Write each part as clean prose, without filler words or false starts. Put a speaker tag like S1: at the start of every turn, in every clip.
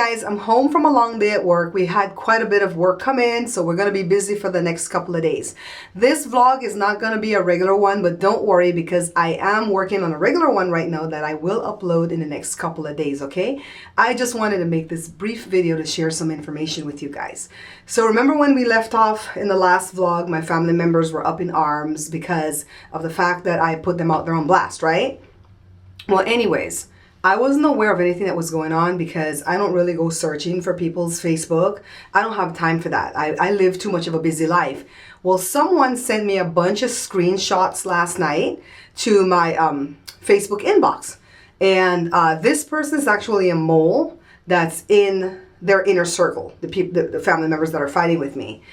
S1: guys, I'm home from a long day at work. We had quite a bit of work come in, so we're going to be busy for the next couple of days. This vlog is not going to be a regular one, but don't worry because I am working on a regular one right now that I will upload in the next couple of days, okay? I just wanted to make this brief video to share some information with you guys. So remember when we left off in the last vlog, my family members were up in arms because of the fact that I put them out there on blast, right? Well, anyways, I wasn't aware of anything that was going on because I don't really go searching for people's Facebook. I don't have time for that. I live too much of a busy life. Well, someone sent me a bunch of screenshots last night to my Facebook inbox. And this person is actually a mole that's in their inner circle, the family members that are fighting with me.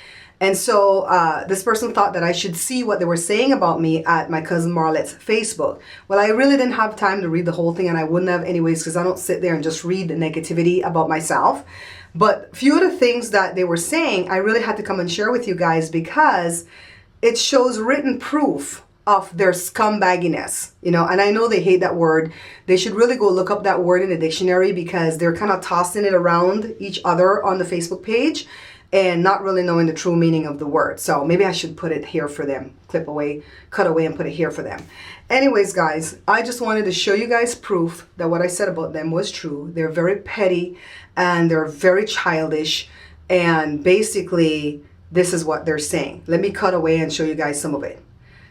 S1: And so this person thought that I should see what they were saying about me at my cousin Marlet's Facebook. Well, I really didn't have time to read the whole thing, and I wouldn't have anyways because I don't sit there and just read the negativity about myself. But a few of the things that they were saying, I really had to come and share with you guys because it shows written proof of their scumbagginess, you know, and I know they hate that word. They should really go look up that word in the dictionary because they're kind of tossing it around each other on the Facebook page and not really knowing the true meaning of the word. So maybe I should put it here for them. Cut away and put it here for them. Anyways, guys, I just wanted to show you guys proof that what I said about them was true. They're very petty and they're very childish. And basically, this is what they're saying. Let me cut away and show you guys some of it.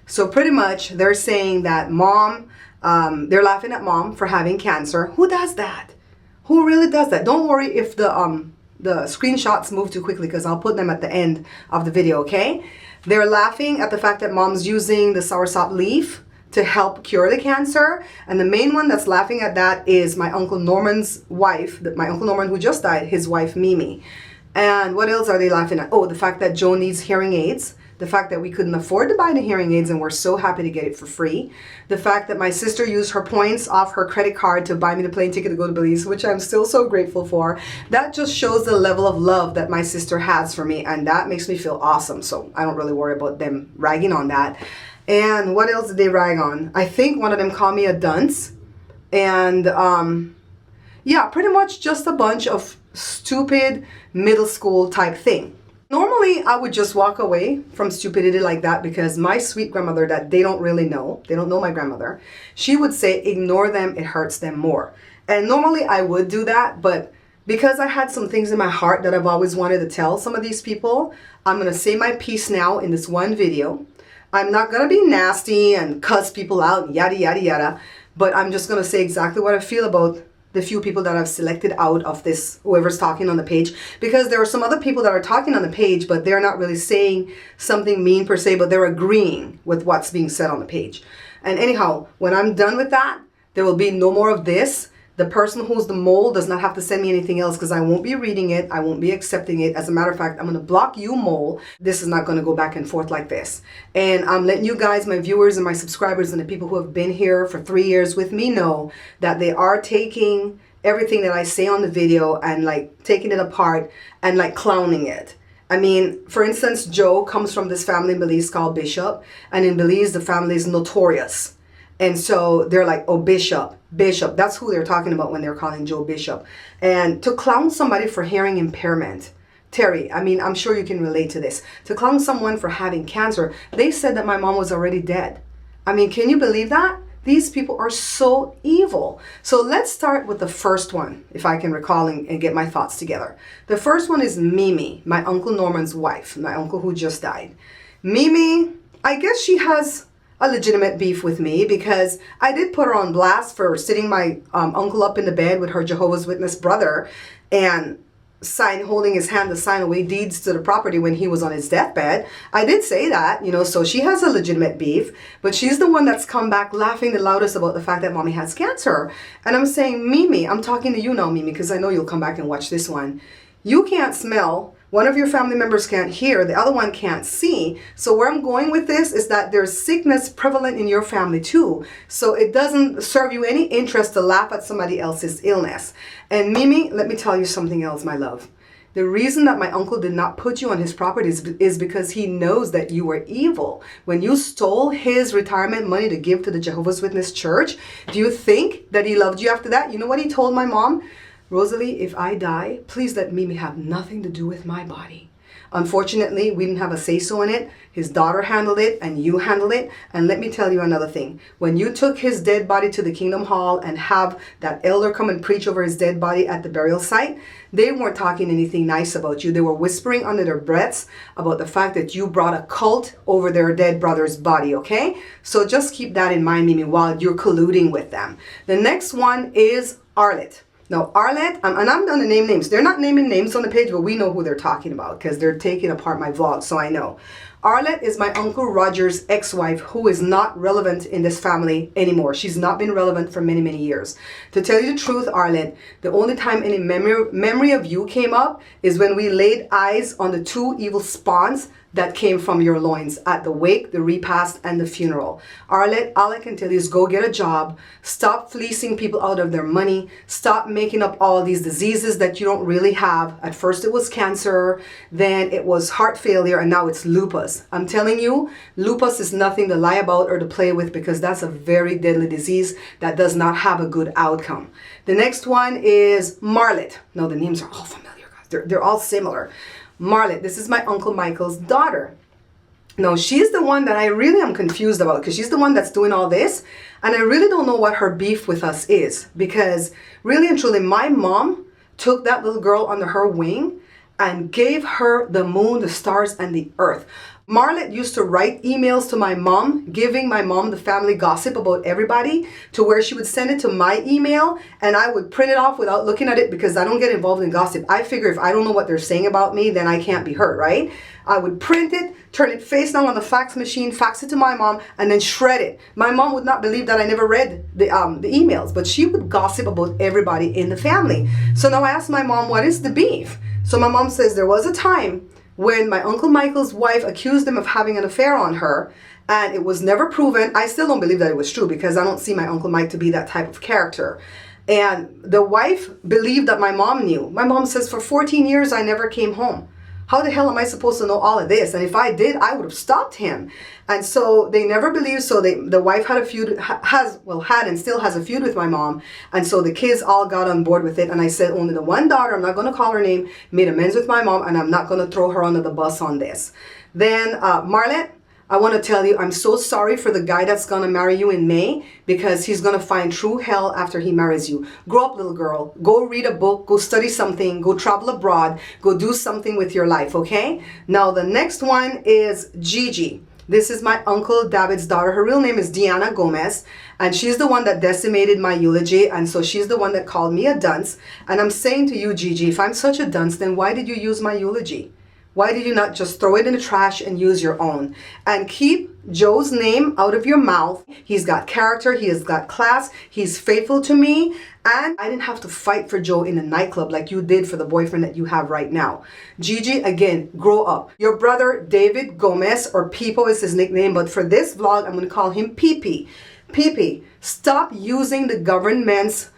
S1: So pretty much, they're saying that mom, they're laughing at mom for having cancer. Who does that? Who really does that? Don't worry if the screenshots move too quickly because I'll put them at the end of the video, okay? They're laughing at the fact that mom's using the soursop leaf to help cure the cancer. And the main one that's laughing at that is my Uncle Norman's wife, my Uncle Norman who just died, his wife Mimi. And what else are they laughing at? Oh, the fact that Joe needs hearing aids. The fact that we couldn't afford to buy the hearing aids and we're so happy to get it for free. The fact that my sister used her points off her credit card to buy me the plane ticket to go to Belize, which I'm still so grateful for. That just shows the level of love that my sister has for me, and that makes me feel awesome. So I don't really worry about them ragging on that. And what else did they rag on? I think one of them called me a dunce. And yeah, pretty much just a bunch of stupid middle school type thing. Normally, I would just walk away from stupidity like that because my sweet grandmother that they don't really know, they don't know my grandmother, she would say, ignore them, it hurts them more. And normally I would do that, but because I had some things in my heart that I've always wanted to tell some of these people, I'm going to say my piece now in this one video. I'm not going to be nasty and cuss people out, yada, yada, yada, but I'm just going to say exactly what I feel about the few people that I've selected out of this, whoever's talking on the page, because there are some other people that are talking on the page, but they're not really saying something mean per se, but they're agreeing with what's being said on the page. And anyhow, when I'm done with that, there will be no more of this. The person who's the mole does not have to send me anything else because I won't be reading it. I won't be accepting it. As a matter of fact, I'm going to block you, mole. This is not going to go back and forth like this. And I'm letting you guys, my viewers and my subscribers and the people who have been here for 3 years with me know that they are taking everything that I say on the video and like taking it apart and like clowning it. I mean, for instance, Joe comes from this family in Belize called Bishop. And in Belize, the family is notorious. And so they're like, oh, Bishop. That's who they're talking about when they're calling Joe Bishop. And to clown somebody for hearing impairment. Terry, I mean, I'm sure you can relate to this. To clown someone for having cancer. They said that my mom was already dead. I mean, can you believe that? These people are so evil. So let's start with the first one, if I can recall and get my thoughts together. The first one is Mimi, my Uncle Norman's wife, my uncle who just died. Mimi, I guess she has a legitimate beef with me because I did put her on blast for sitting my uncle up in the bed with her Jehovah's Witness brother and holding his hand to sign away deeds to the property when he was on his deathbed. I did say that, you know, so she has a legitimate beef, but she's the one that's come back laughing the loudest about the fact that mommy has cancer. And I'm saying, Mimi, I'm talking to you now, Mimi, because I know you'll come back and watch this one. You can't smell. One of your family members can't hear, the other one can't see. So where I'm going with this is that there's sickness prevalent in your family too. So it doesn't serve you any interest to laugh at somebody else's illness. And Mimi, let me tell you something else, my love. The reason that my uncle did not put you on his property is because he knows that you were evil. When you stole his retirement money to give to the Jehovah's Witness church, do you think that he loved you after that? You know what he told my mom? Rosalie, if I die, please let Mimi have nothing to do with my body. Unfortunately, we didn't have a say-so in it. His daughter handled it and you handled it. And let me tell you another thing. When you took his dead body to the Kingdom Hall and have that elder come and preach over his dead body at the burial site, they weren't talking anything nice about you. They were whispering under their breaths about the fact that you brought a cult over their dead brother's body, okay? So just keep that in mind, Mimi, while you're colluding with them. The next one is Arlet. Now, Arlet, and I'm going to name names. They're not naming names on the page, but we know who they're talking about because they're taking apart my vlog, so I know. Arlet is my Uncle Roger's ex-wife who is not relevant in this family anymore. She's not been relevant for many, many years. To tell you the truth, Arlet, the only time any memory of you came up is when we laid eyes on the two evil spawns that came from your loins at the wake, the repast, and the funeral. Arlet, all I can tell you is go get a job, stop fleecing people out of their money, stop making up all these diseases that you don't really have. At first it was cancer, then it was heart failure, and now it's lupus. I'm telling you, lupus is nothing to lie about or to play with because that's a very deadly disease that does not have a good outcome. The next one is Marlet. Now the names are all familiar, guys. They're all similar. Marlet, this is my Uncle Michael's daughter. Now, she's the one that I really am confused about because she's the one that's doing all this. And I really don't know what her beef with us is because really and truly, my mom took that little girl under her wing and gave her the moon, the stars, and the earth. Marlet used to write emails to my mom, giving my mom the family gossip about everybody to where she would send it to my email and I would print it off without looking at it because I don't get involved in gossip. I figure if I don't know what they're saying about me, then I can't be hurt, right? I would print it, turn it face down on the fax machine, fax it to my mom, and then shred it. My mom would not believe that I never read the emails, but she would gossip about everybody in the family. So now I asked my mom, what is the beef? So my mom says there was a time when my Uncle Michael's wife accused him of having an affair on her, and it was never proven. I still don't believe that it was true because I don't see my Uncle Mike to be that type of character. And the wife believed that my mom knew. My mom says, for 14 years, I never came home. How the hell am I supposed to know all of this? And if I did, I would have stopped him. And so they never believed. So the wife had a feud, had and still has a feud with my mom. And so the kids all got on board with it. And I said, only the one daughter, I'm not going to call her name, made amends with my mom. And I'm not going to throw her under the bus on this. Then Marlet, I want to tell you, I'm so sorry for the guy that's going to marry you in May because he's going to find true hell after he marries you. Grow up, little girl. Go read a book. Go study something. Go travel abroad. Go do something with your life, okay? Now, the next one is Gigi. This is my Uncle David's daughter. Her real name is Diana Gomez, and she's the one that decimated my eulogy, and so she's the one that called me a dunce. And I'm saying to you, Gigi, if I'm such a dunce, then why did you use my eulogy? Why did you not just throw it in the trash and use your own? And keep Joe's name out of your mouth. He's got character. He has got class. He's faithful to me. And I didn't have to fight for Joe in a nightclub like you did for the boyfriend that you have right now. Gigi, again, grow up. Your brother, David Gomez, or Peipo is his nickname, but for this vlog, I'm going to call him Pee-Pee. Pee-Pee, stop using the government's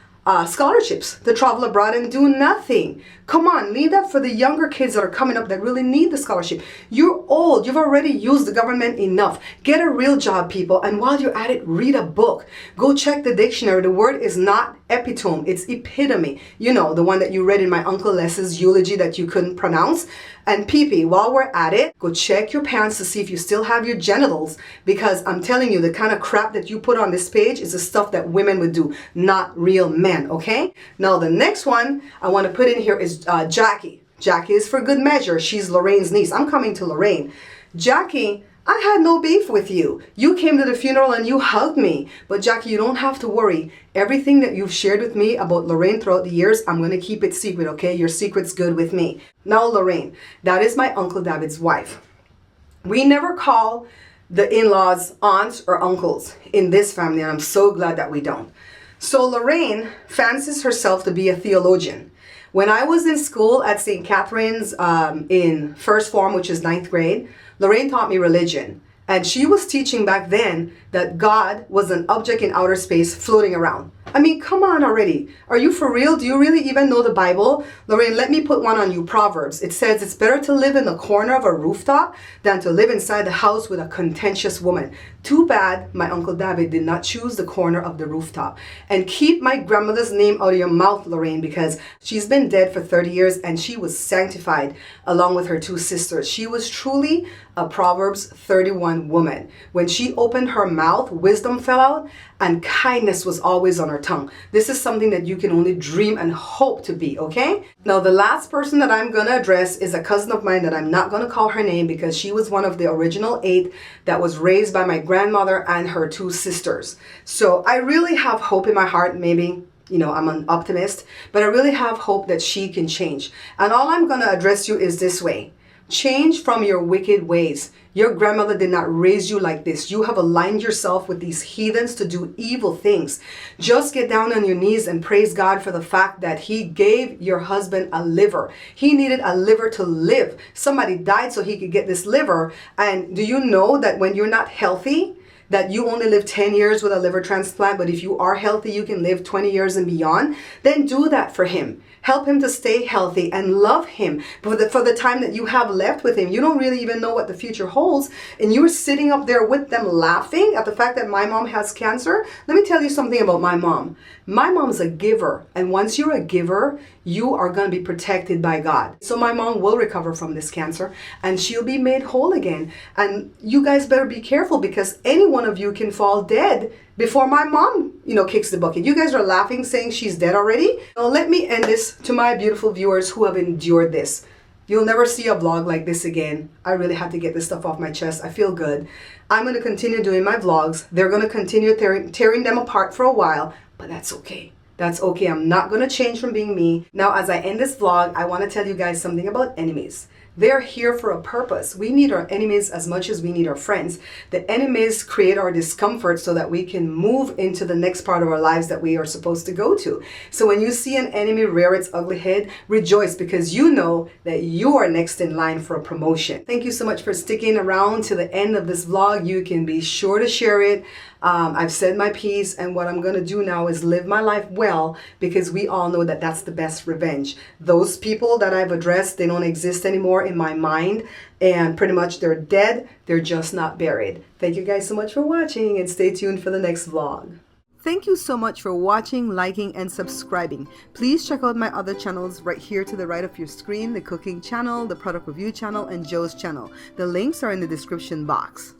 S1: scholarships to travel abroad and do nothing. Come on, leave that for the younger kids that are coming up that really need the scholarship. You're old. You've already used the government enough. Get a real job, people. And while you're at it, read a book. Go check the dictionary. The word is not epitome. It's epitome. You know, the one that you read in my Uncle Les's eulogy that you couldn't pronounce. And Pee-Pee, while we're at it, go check your pants to see if you still have your genitals. Because I'm telling you, the kind of crap that you put on this page is the stuff that women would do, not real men, okay? Now, the next one I want to put in here is Jackie. Jackie is for good measure. She's Lorraine's niece. I'm coming to Lorraine. Jackie, I had no beef with you. You came to the funeral and you hugged me. But Jackie, you don't have to worry. Everything that you've shared with me about Lorraine throughout the years, I'm going to keep it secret, okay? Your secret's good with me. Now, Lorraine, that is my Uncle David's wife. We never call the in-laws aunts or uncles in this family, and I'm so glad that we don't. So Lorraine fancies herself to be a theologian. When I was in school at St. Catherine's in first form, which is 9th grade, Lorraine taught me religion. And she was teaching back then that God was an object in outer space floating around. I mean, come on already. Are you for real? Do you really even know the Bible? Lorraine, let me put one on you. Proverbs. It says it's better to live in the corner of a rooftop than to live inside the house with a contentious woman. Too bad my Uncle David did not choose the corner of the rooftop. And keep my grandmother's name out of your mouth, Lorraine, because she's been dead for 30 years and she was sanctified along with her two sisters. She was truly a Proverbs 31 woman. When she opened her mouth, wisdom fell out and kindness was always on her tongue. This is something that you can only dream and hope to be, okay? Now, the last person that I'm going to address is a cousin of mine that I'm not going to call her name because she was one of the original 8 that was raised by my grandmother and her two sisters. So I really have hope in my heart. Maybe, I'm an optimist, but I really have hope that she can change. And all I'm going to address you is this way. Change from your wicked ways. Your grandmother did not raise you like this. You have aligned yourself with these heathens to do evil things. Just get down on your knees and praise God for the fact that He gave your husband a liver. He needed a liver to live. Somebody died so he could get this liver. And do you know that when you're not healthy, that you only live 10 years with a liver transplant, but if you are healthy, you can live 20 years and beyond? Then do that for him. Help him to stay healthy and love him for the time that you have left with him. You don't really even know what the future holds. And you're sitting up there with them laughing at the fact that my mom has cancer. Let me tell you something about my mom. My mom's a giver. And once you're a giver, you are going to be protected by God. So my mom will recover from this cancer and she'll be made whole again. And you guys better be careful because any one of you can fall dead before my mom, kicks the bucket. You guys are laughing, saying she's dead already. Now, let me end this to my beautiful viewers who have endured this. You'll never see a vlog like this again. I really had to get this stuff off my chest. I feel good. I'm going to continue doing my vlogs. They're going to continue tearing them apart for a while, but that's okay. That's okay. I'm not going to change from being me. Now, as I end this vlog, I want to tell you guys something about enemies. They're here for a purpose. We need our enemies as much as we need our friends. The enemies create our discomfort so that we can move into the next part of our lives that we are supposed to go to. So when you see an enemy rear its ugly head, rejoice because you know that you are next in line for a promotion. Thank you so much for sticking around to the end of this vlog. You can be sure to share it. I've said my piece, and what I'm going to do now is live my life well because we all know that that's the best revenge. Those people that I've addressed, they don't exist anymore in my mind, and pretty much they're dead. They're just not buried. Thank you guys so much for watching, and stay tuned for the next vlog. Thank you so much for watching, liking, and subscribing. Please check out my other channels right here to the right of your screen, the cooking channel, the product review channel, and Joe's channel. The links are in the description box.